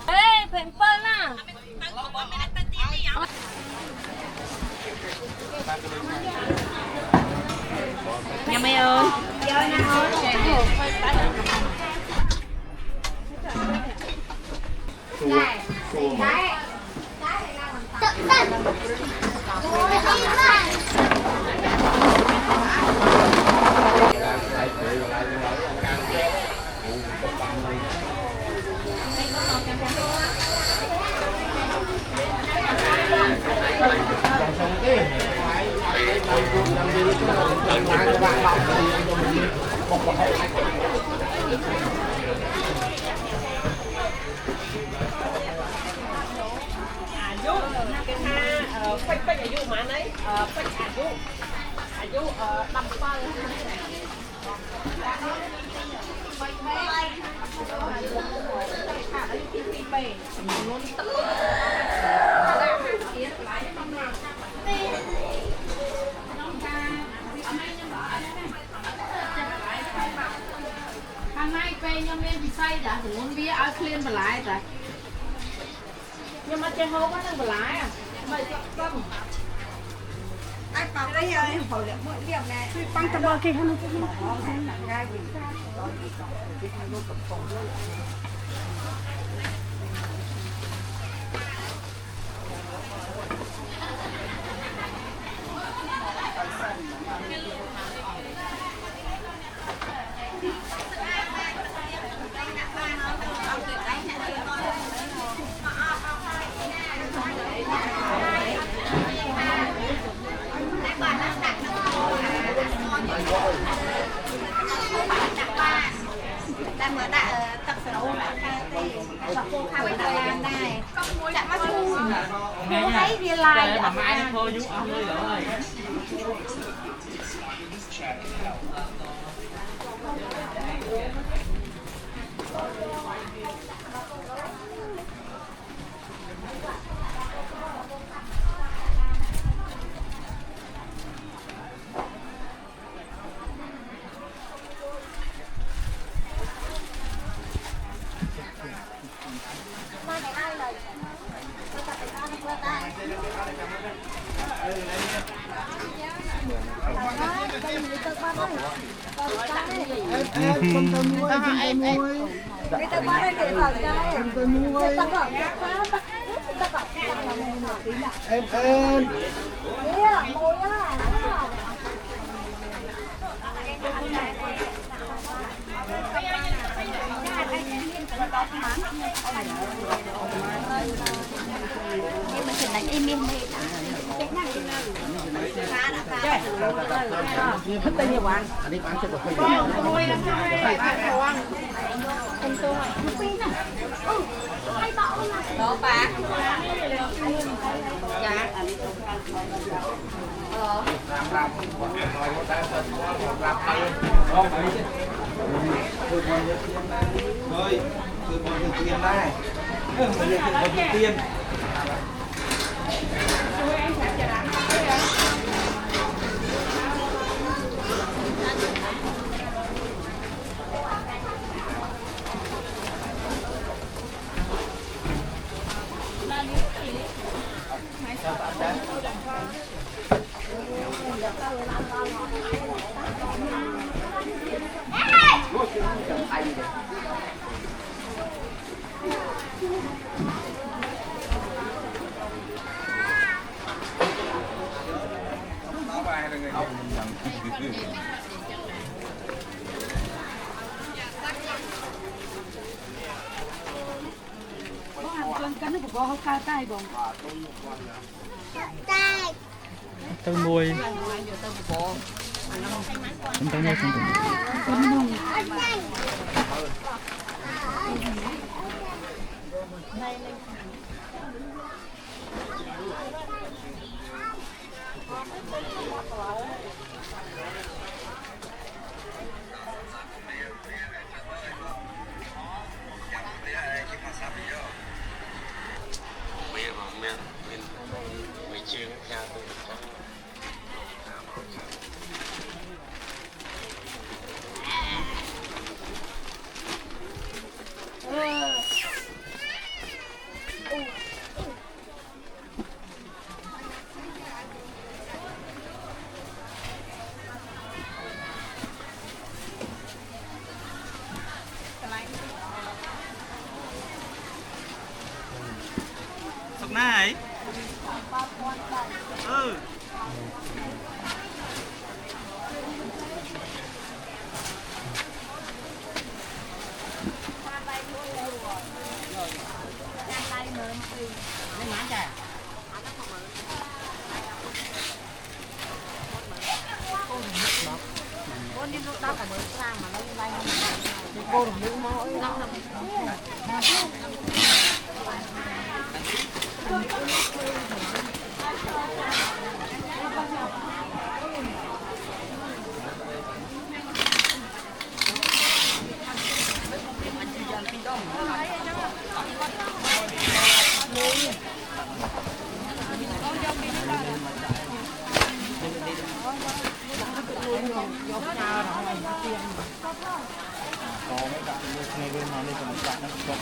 Ê, phải phân à. Nhà mày ơi. Pháchอายุมาไหนpháchอายุđâm qua hôm nay về nhom lên bị say đã muốn bia áo clean mà lại rồi nhưng mà chơi hô quá đang mà lại à mày cho anh bảo đây ơi hồi lượng mỗi điểm này băng tầm bờ kia hơn thấy đi like mà mai thôi chú ông ơi rồi con tơ muối cái tơ muối để vào đây con tơ muối em muối á nhưng mà chuyện này im im đi thích bao nhiêu bạn anh đi bán cho được bao nhiêu đó bà dạ thôi từ một từ tiền đây từ tiền có cao tay bông tơ muối chúng ta nghe chúng sọc này ừ con đi lúc đó cả mới sang mà nó đi bay cô đừng đứng mỗi năm năm Ngày bên nó đi cùng bạn nó cũng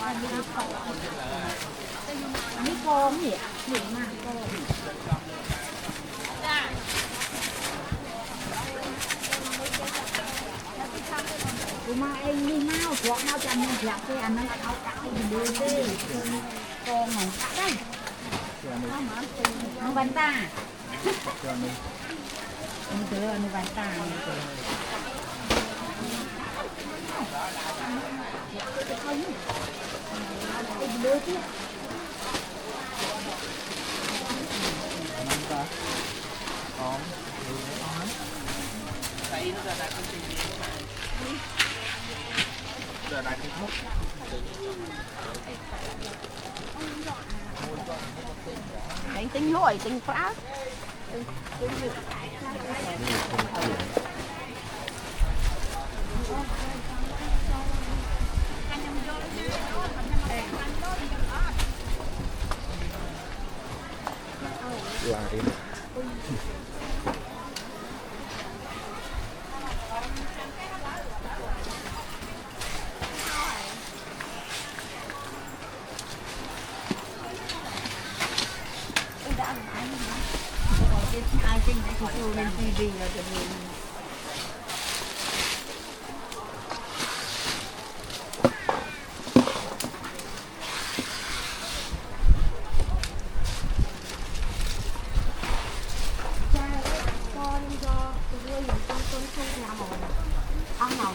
mấy con gì gì mà con mà anh đi mau chuột mau chăn mình chặt cái anh nó áo cắt thì đưa đi con này cắt đây nó bánh ta anh cứ nó bánh ta đưa chứ đánh tính hỏi tính phá ai trên cái chỗ lên TV là được rồi. Con cho tôi nuôi những con không nhà màu ăn nào.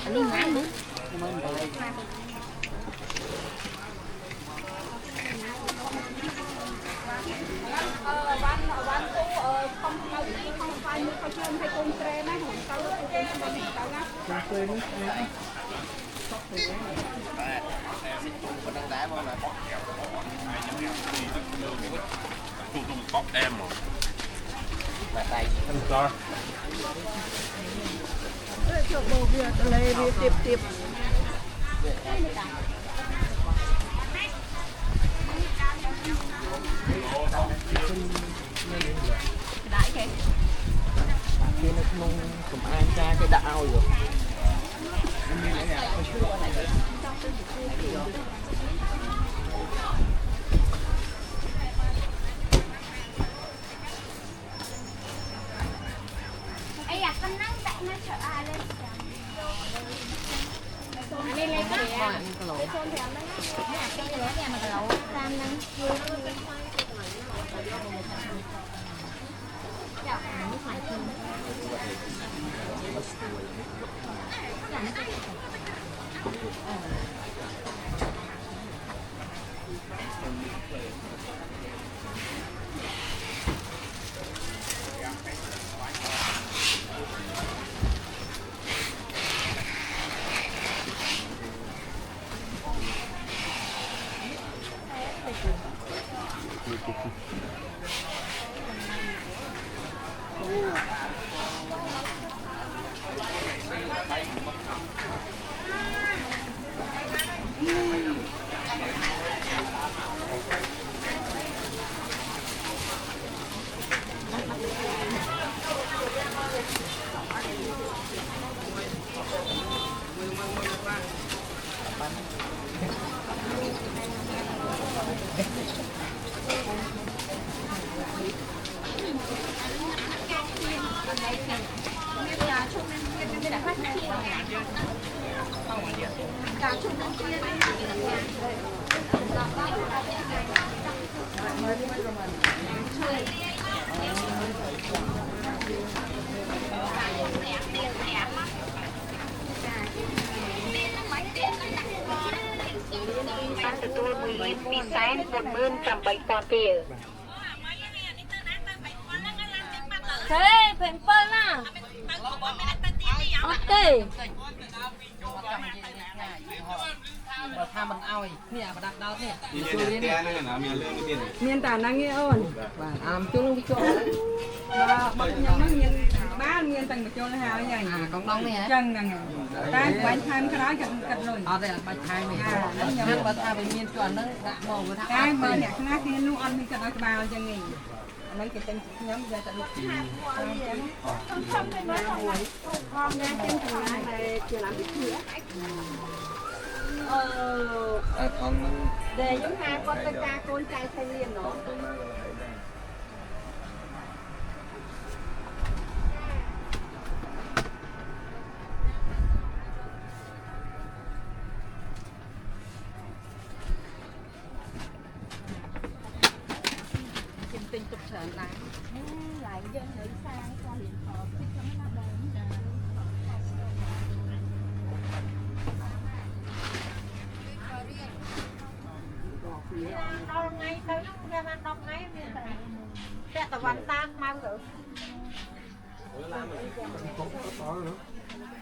Liên ngán nữa. Bán tu không phải nhưเขาเชื่อมให้cung treนะของเขาเป็นแบบนี้เขานะtụi tụi bóc em rồi là đây ăn to chỗ đồ việc lấy tiếp tiếp đại kìa kia nó nung cùng ăn cha cái đạo rồi ấy à con nắng tại nó sợ à lên lên lên cái gì à cái con thèm nó cái lỗ nhà mà cái lỗ tam nắng chào nước ngoài không ទទួលមួយពីសែន48000ទៀតទេ7ណាអត់ទេបើថាមិនអោយនេះអាប្រដាប់ដោតនេះ មានតែហ្នឹងឯអូន បាទអាមជុលវាចូល បាទខ្ញុំហ្នឹងមានបានមានតែបញ្ចូលហើយហើយក ងដងនេះហ៎ ចឹងហ្នឹងតែបាញ់ថែមក្រោយកាត់លុយ អត់ទេបាច់ថែមទេខ្ញុំបើថាវាមានជាន់ហ្នឹងដាក់មកវាថា តែបើអ្នកខ្លះគេនោះអត់មានកាត់ឲ្យក្បាលចឹងឯងអាហ្នឹងគេតែខ្ញុំយកតែលុយខ្ញុំទៅមើលផងណាចឹងទៅតែជាឡានពិធីដែលខ្ញុំថាគាត់ទៅការកូនចៅថៃលៀនណោះ ទិញទុកច្រើនដែរ lại dân người sang cho hiện họ thích lắm nó đẹp đâu ngay tới lúc ra ăn đâu ngay sẽ tao vẫn tan mau được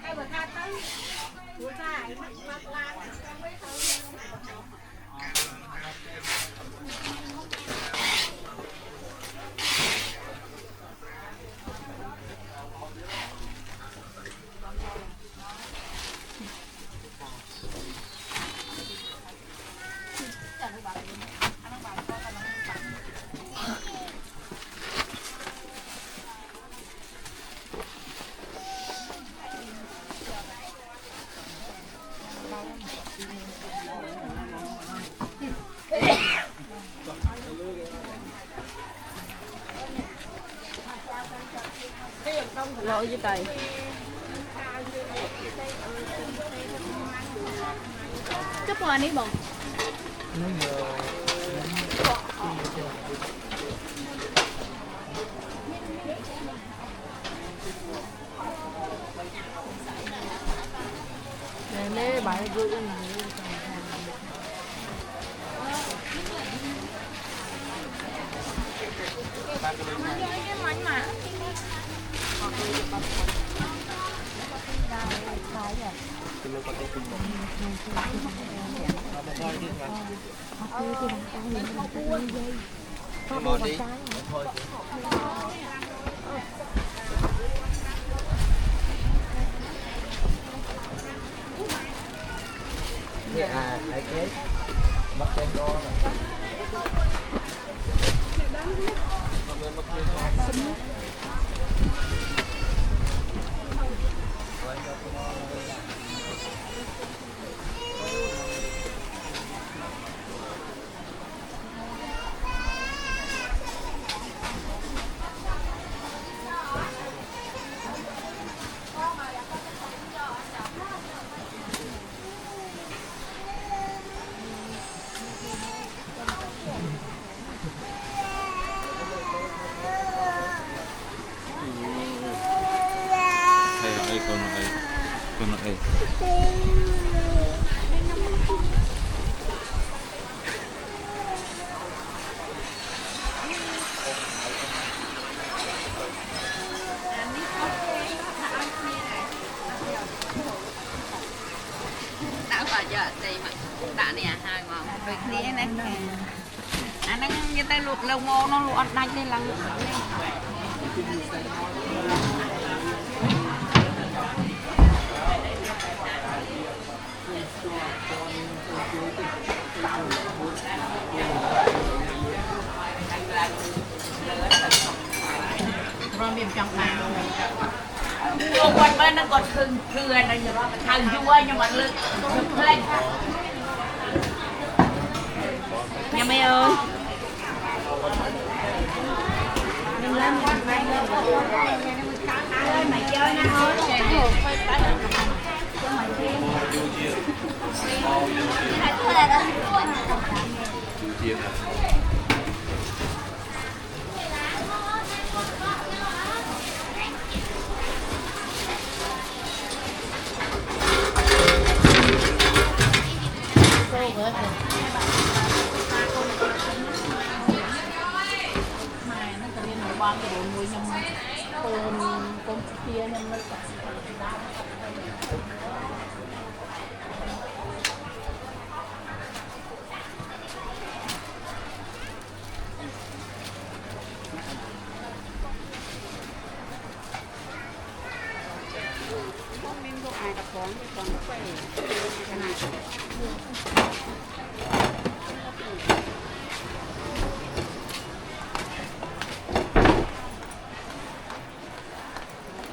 ai bữa tha tới bữa tha mắt lan lỗi với tay chấp vào đi bông nè bài vui lấy cái bắt lên đó con này đã vào giờ thì mà đã nè hai mà về kia này anh đang như tay luộc lâu mô nó luộc đánh lên là rồi miệng trong bàn luôn quanh bên nó còn khư này thằng vua nhưng mà lực lên nhà mày ơi đừng lên quanh mày mày chơi nha thôi con cái đồ nuôi nhầm con kia nhầm nó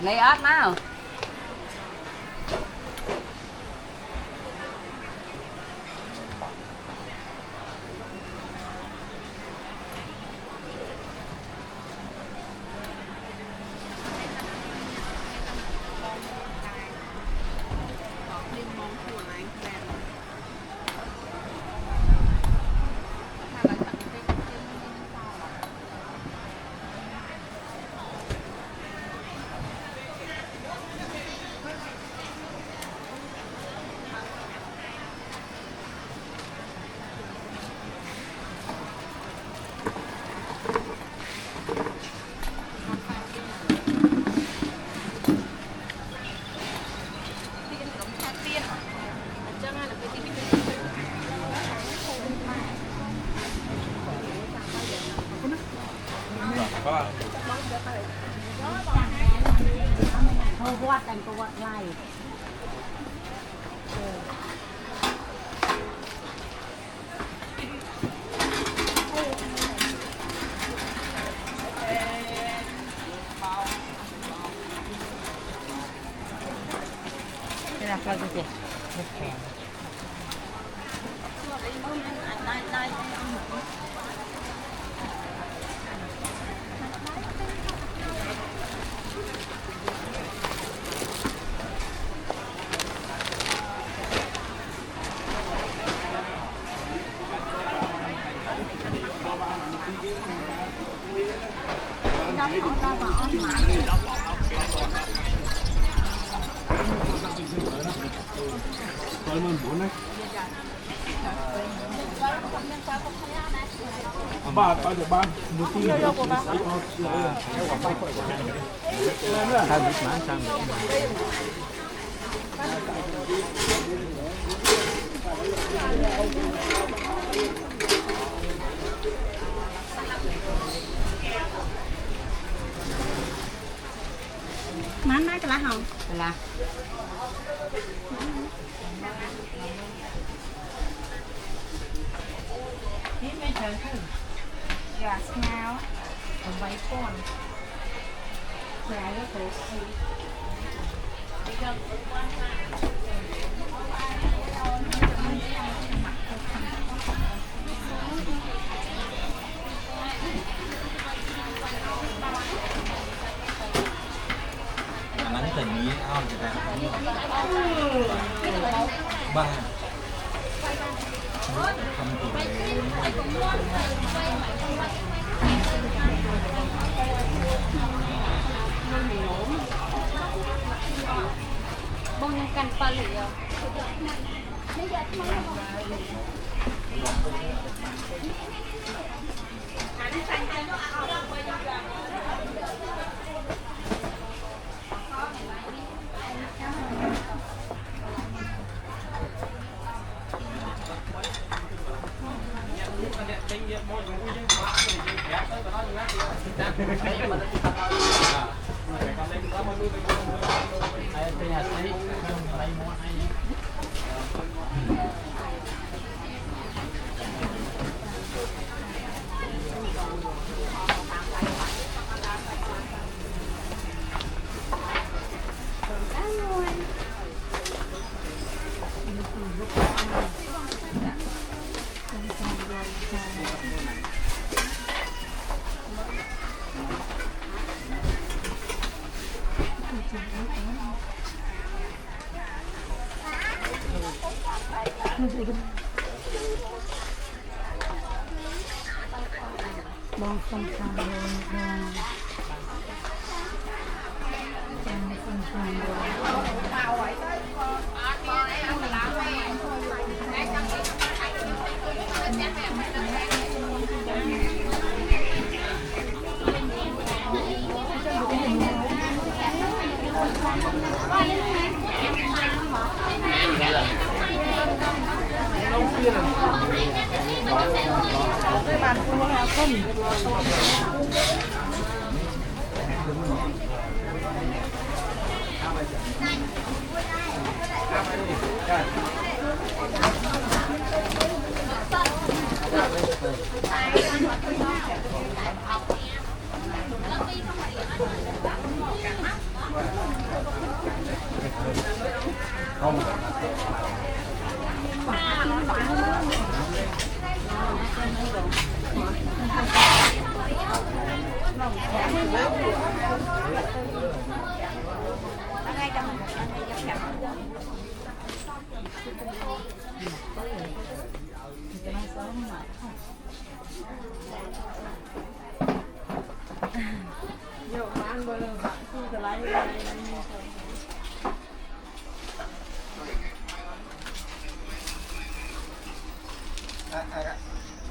lấy ớt nào thôi quạt thành quạt này cái là gì ba được ba một tí mán cái lá hồng là gà ngao còn bảy con gà nó tổ nắng tình nhiên ao người ta ba không bông canh pha liệu มองคนทางเลยมองคนทางเลย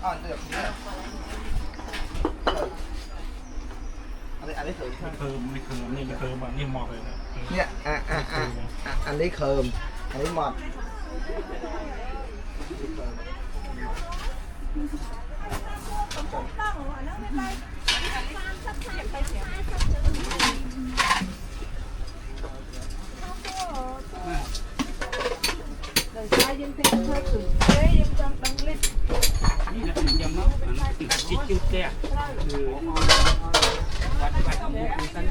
อ่อนเดือดเนี่ยอันนี้เคิม ไม่เคิมนี่ไม่เคิมอ่ะนี่หมอกเลยนะ เนี่ยอันนี้เคิมอันนี้หมดนี่นะเป็นยำเนาะติดจิ๊กจุดเนี่ยคือวัดวัดมุกกัน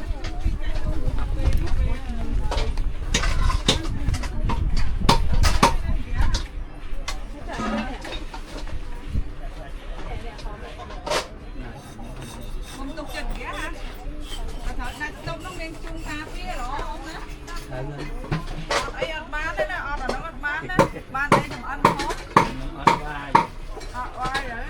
Không tục chật ghé hả? Mà thật ra trong nó nên chung cà phê đó không á? Ấy ăn bán đấy nè, ăn là nó ăn bán đấy. Bán đây thằng ăn khó. À, oai đấy.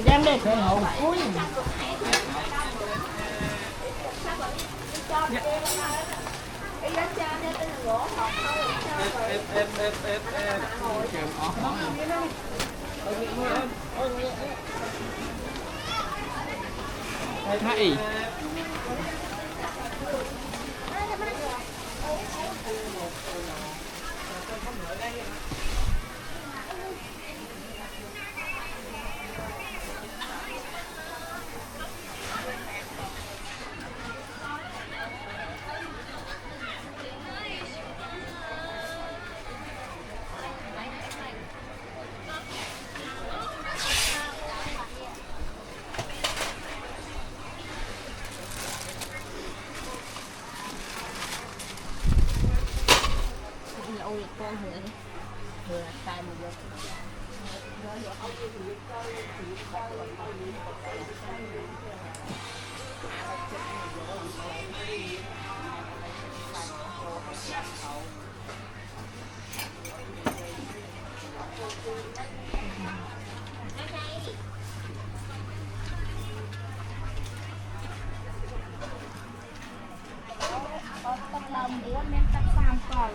Đem đi. Hay. Ôi con vừa tay một giờ. Tắt lòng đứa men tắt sam còn.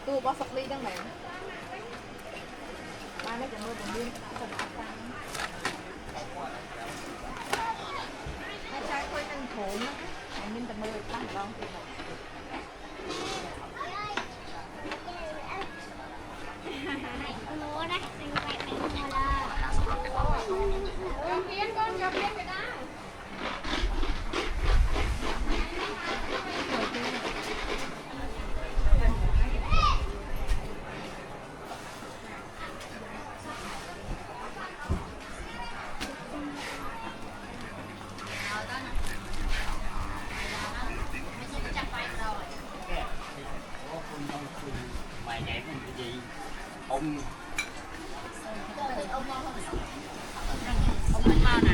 Tôi có sọc ly đang mẹ ba nó cũng nuôi còn điên hai trái khôi năng thốn á anh nên tầm mơ tăng không lúa đấy anh quay mẹ mua là cho biết cái đó Mày nhảy cái gì? Ông mau nè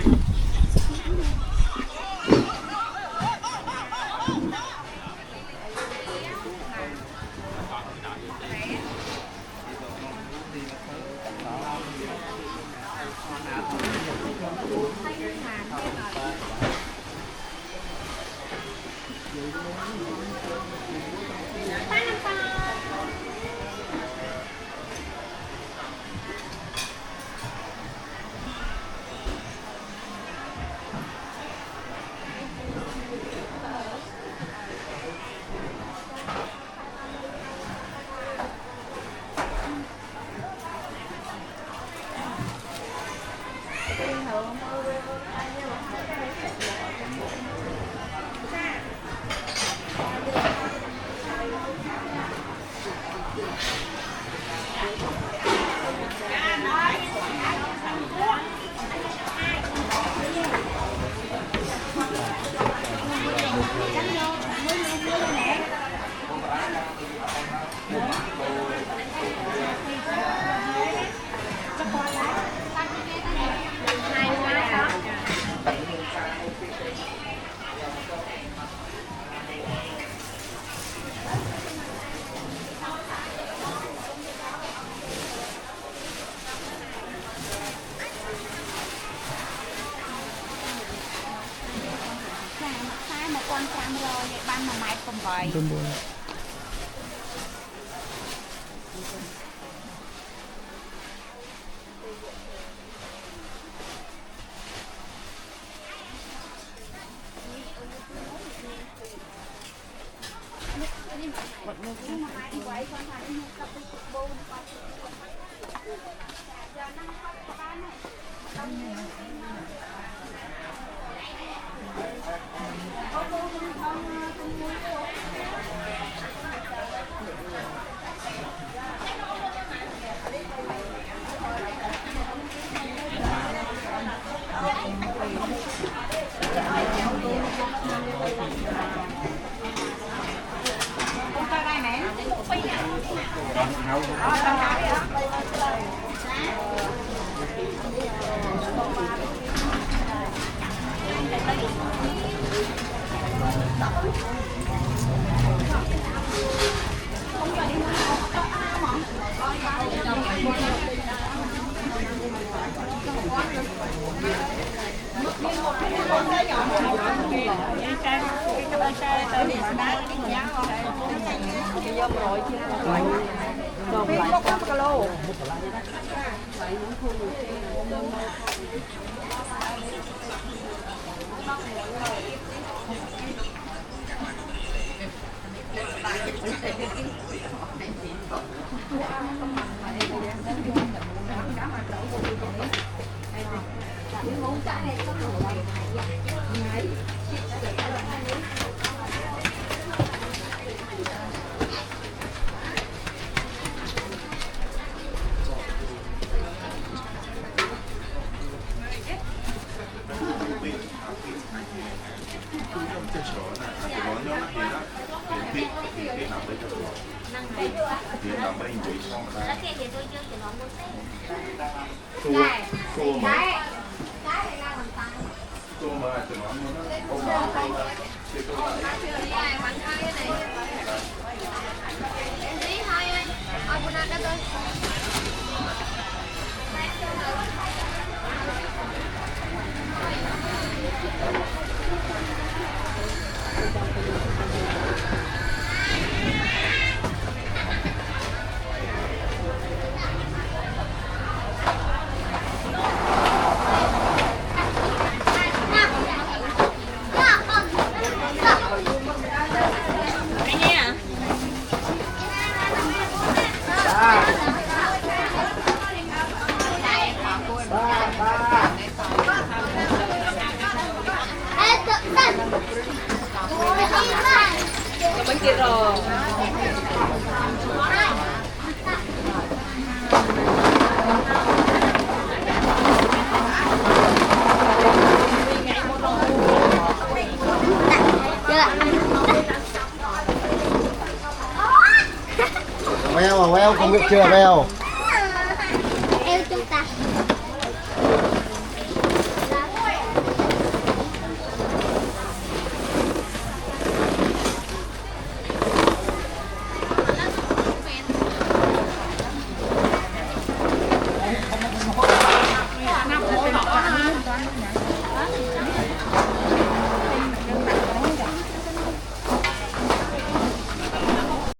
500បាន1ម៉ែត្រ8 Veo không biết chưa Veo.